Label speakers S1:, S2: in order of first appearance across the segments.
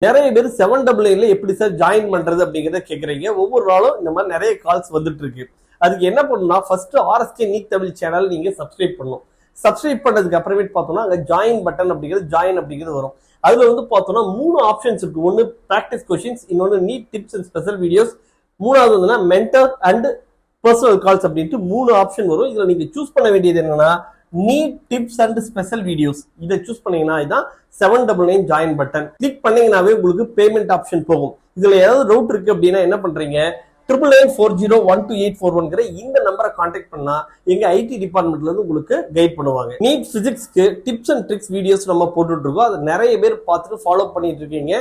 S1: நிறைய பேர் 788 எப்படி சார் ஜாயின் பண்றது அப்படிங்கறத கேக்குறீங்க. ஒவ்வொரு நாளும் இந்த மாதிரி நிறைய கால்ஸ் வந்துட்டு இருக்கு. அதுக்கு என்ன பண்ணணும்னா first RSK NEET Tamil channel நீங்க சப்ஸ்கிரைப் பண்ணணும். சப்ஸ்கிரைப் பண்ணதுக்கு அப்புறமேட்டு பார்த்தோம்னா அங்க ஜாயின் பட்டன் அப்படிங்கிறது வரும். அதுல வந்து பார்த்தோம்னா 3 ஆப்ஷன்ஸ் இருக்கு. ஒன்னு பிராக்டிஸ் கொஸ்டின்ஸ், இன்னொன்னு NEET tips and special videos, மூணாவது வந்து மென்டர் அண்ட் பர்சனல் கால்ஸ் அப்படின்ட்டு 3 ஆப்ஷன் வரும். இதுல நீங்க சூஸ் பண்ண வேண்டியது என்னன்னா NEET tips and special videos. இதை சூஸ் பண்ணீங்கன்னா இதான் 799 ஜாயின் பட்டன். கிளிக் பண்ணீங்கன்னாவே உங்களுக்கு பேமெண்ட் ஆப்ஷன் போகும். இதுல ஏதாவது டவுட் இருக்கு அப்படின்னா என்ன பண்றீங்க, 99401281 இந்த நம்பரை கான்டாக்ட் பண்ணா எங்க ஐடி டிபார்ட்மெண்ட்ல இருந்து உங்களுக்கு கைட் பண்ணுவாங்க. நீட் பிசிக்ஸ்க்கு டிப்ஸ் அண்ட் ட்ரிக்ஸ் வீடியோஸ் நம்ம போட்டுட்டு இருக்கோம். அதை நிறைய பேர் பார்த்துட்டு ஃபாலோ பண்ணிட்டு இருக்கீங்க.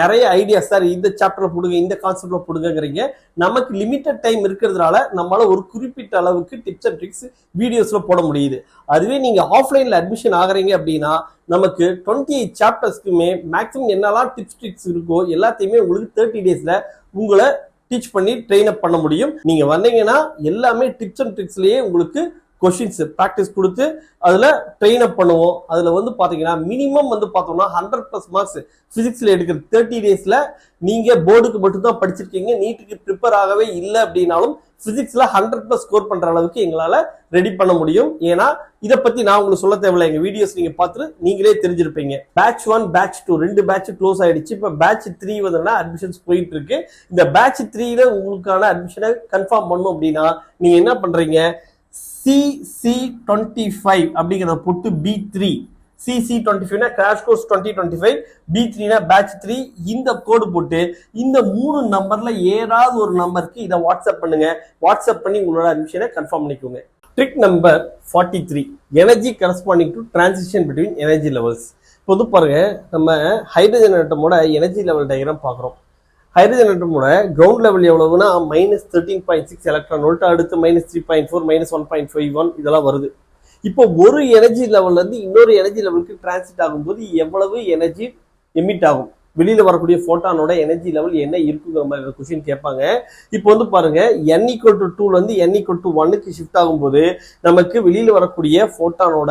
S1: நிறைய ஐடியா சார் இந்த சாப்டர்ல போடுங்க, இந்த கான்செப்ட்ல போடுங்கிறீங்க. நமக்கு லிமிட்டட் டைம் இருக்கிறதுனால நம்மளால ஒரு குறிப்பிட்ட அளவுக்கு டிப்ஸ் அண்ட் ட்ரிக்ஸ் வீடியோஸ்ல போட முடியுது. அதுவே நீங்க ஆஃப்லைன்ல அட்மிஷன் ஆகுறீங்க அப்படின்னா நமக்கு 28 சாப்டர்ஸ்க்குமே மேக்ஸிமம் என்னெல்லாம் டிப்ஸ் ட்ரிக்ஸ் இருக்கோ எல்லாத்தையுமே உங்களுக்கு 30 டேஸ்ல உங்களை டீச் பண்ணி ட்ரெயின் அப் பண்ண முடியும். நீங்க வந்தீங்கன்னா எல்லாமே டிப்ஸ் அண்ட் ட்ரிக்ஸ்லயே உங்களுக்கு கொஸ்டின்ஸ் பிராக்டிஸ் கொடுத்து அதுல ட்ரெயின் அப் பண்ணுவோம். அதுல வந்து பாத்தீங்கன்னா மினிமம் வந்து பார்த்தோம்னா 100+ மார்க்ஸ் பிசிக்ஸ்ல எடுக்கிற 30 டேஸ்ல நீங்க போர்டுக்கு மட்டும் தான் படிச்சிருக்கீங்க, நீட்டுக்கு ப்ரிப்பேர் ஆகவே இல்லை அப்படின்னாலும் பிசிக்ஸ்ல 100+ ஸ்கோர் பண்ற அளவுக்கு எங்களால ரெடி பண்ண முடியும். ஏன்னா இதை பத்தி நான் உங்களுக்கு சொல்ல தேவையில்லை, எங்க வீடியோஸ் நீங்க பார்த்துட்டு நீங்களே தெரிஞ்சிருப்பீங்க. பேட்ச் 1 பேட்ச் 2 2 பேட்ச் க்ளோஸ் ஆயிடுச்சு. இப்ப பேட்ச் 3 வந்து அட்மிஷன்ஸ் போயிட்டு இருக்கு. இந்த பேட்ச் 3ல உங்களுக்கான அட்மிஷனை கன்ஃபார்ம் பண்ணணும் அப்படின்னா நீங்க என்ன பண்றீங்க, CC25 அப்படிங்கிறத போட்டு B3 CC25 crash course 2025, B3 batch 3 இந்த கோடு போட்டு இந்த 3 நம்பர்ல ஏதாவது ஒரு நம்பருக்கு இதை வாட்ஸ்அப் பண்ணுங்க. வாட்ஸ்அப் பண்ணி உங்களோட அட்மிஷனை கன்ஃபார்ம் பண்ணிக்கோங்க. Trick number 43, energy corresponding to transition between energy levels. பொது பாருங்க, நம்ம ஹைட்ரஜன் ஆட்டமோட எனர்ஜி லெவல் டயக்ராம் பார்க்குறோம். ஹைட்ரஜன் ஆட்டமோட கிரவுண்ட் லெவல் எவ்வளவுனா -13.6 எலக்ட்ரான் வோல்ட், அடுத்து -3.4 -1.51 இதெல்லாம் வருது. இப்போ ஒரு எனர்ஜி லெவல்ல இருந்து இன்னொரு எனர்ஜி லெவலுக்கு டிரான்சிட் ஆகும்போது எவ்வளவு எனர்ஜி எமிட் ஆகும், வெளியில வரக்கூடிய போட்டானோட எனர்ஜி லெவல் என்ன இருக்குங்கிற மாதிரி கொஸ்டின் கேட்பாங்க. இப்போ வந்து பாருங்க, n=2 இருந்து n=1க்கு ஷிஃப்ட் ஆகும்போது நமக்கு வெளியில வரக்கூடிய போட்டானோட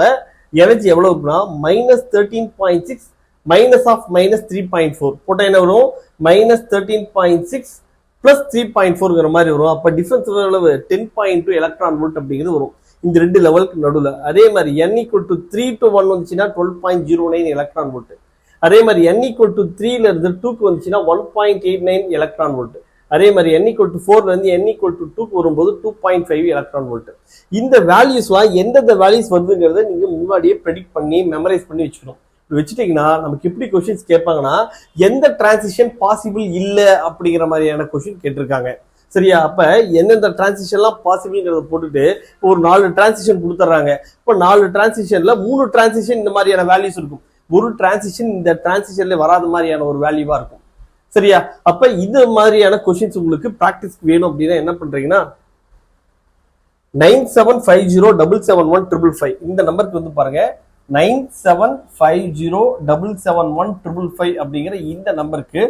S1: எனர்ஜி எவ்வளவு இருக்குன்னா -13.6 -3.4 போட்டா என்ன வரும், -13.6 +3.4ங்கிற மாதிரி வரும். அப்ப டிஃபரன்ஸ் எவ்வளவு 10.2 எலக்ட்ரான் வோல்ட் அப்படிங்கிறது வரும் இந்த ரெண்டு லெவலுக்கு நடுவில். அதே மாதிரி n=3 to 1 வந்துச்சுன்னா 12.09 எலக்ட்ரான் வோல்ட். அதே மாதிரி n=3ல இருந்து 2க்கு வந்துச்சுன்னா 1.89 எலக்ட்ரான் வோல்ட். அதே மாதிரி n=4ல இருந்து n=2க்கு வரும்போது 2.5 எலக்ட்ரான் வோல்ட். இந்த வேல்யூஸ்லாம் எந்தெந்த வேல்யூஸ் வருதுங்கிறத நீங்க முன்னாடியே ப்ரெடிக்ட் பண்ணி மெமரைஸ் பண்ணி வச்சுக்கணும். வச்சுட்டீங்கன்னா நமக்கு எப்படி கொஸ்டின்ஸ் கேட்பாங்கன்னா எந்த டிரான்சிஷன் பாசிபிள் இல்லை அப்படிங்கிற மாதிரியான கொஸ்டின் கேட்டிருக்காங்க. சரியா? அப்ப எந்தெந்த டிரான்சிஷன்லாம் பாசிபிள்ங்கிறத போட்டுட்டு ஒரு 4 டிரான்சிஷன் கொடுத்துட்றாங்க. இப்போ 4 டிரான்சிஷன்ல 3 டிரான்சிஷன் இந்த மாதிரியான வேல்யூஸ் இருக்கும், ஒரு டிரான்சிஷன் இந்த டிரான்சிஷன்ல வராத மாதிரியான ஒரு வேல்யூவா இருக்கும். சரியா? அப்ப இது மாதிரியான கொஸ்டின்ஸ் உங்களுக்கு பிராக்டிஸ்க்கு வேணும் அப்படின்னா என்ன பண்றீங்கன்னா 9750771555 இந்த நம்பருக்கு வந்து பாருங்க, 9750771555 அப்படிங்கிற இந்த நம்பருக்கு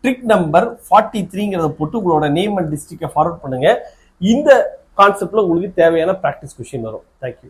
S1: ட்ரிக் நம்பர் 43ங்கிறத போட்டு உங்களோட நேம் அண்ட் டிஸ்ட்ரிக்டை ஃபார்வர்ட் பண்ணுங்க. இந்த கான்செப்ட்ல உங்களுக்கு தேவையான பிராக்டிஸ் கொஸ்டின் வரும். தேங்க்யூ.